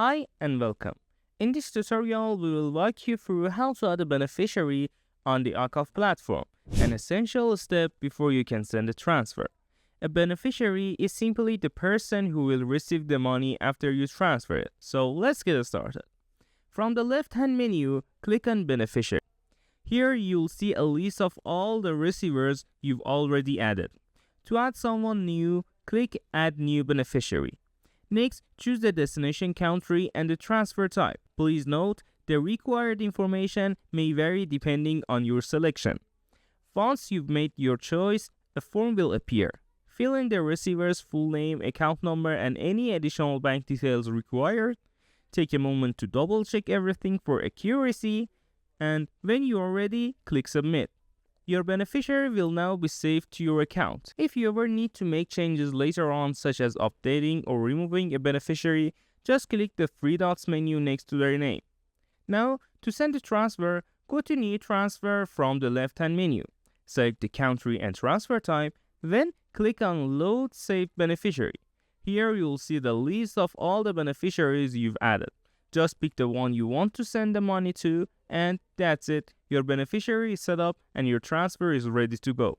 Hi and welcome. In this tutorial, we will walk you through how to add a beneficiary on the AKAAF platform, an essential step before you can send a transfer. A beneficiary is simply the person who will receive the money after you transfer it. So let's get started. From the left-hand menu, click on Beneficiary. Here you'll see a list of all the receivers you've already added. To add someone new, click Add New Beneficiary. Next, choose the destination country and the transfer type. Please note, the required information may vary depending on your selection. Once you've made your choice, a form will appear. Fill in the receiver's full name, account number, and any additional bank details required. Take a moment to double check everything for accuracy, and when you are ready, click Submit. Your beneficiary will now be saved to your account. If you ever need to make changes later on, such as updating or removing a beneficiary, just click the three dots menu next to their name. Now, to send a transfer, go to New Transfer from the left-hand menu. Select the country and transfer type, then click on Load Saved Beneficiary. Here you'll see the list of all the beneficiaries you've added. Just pick the one you want to send the money to, and that's it. Your beneficiary is set up and your transfer is ready to go.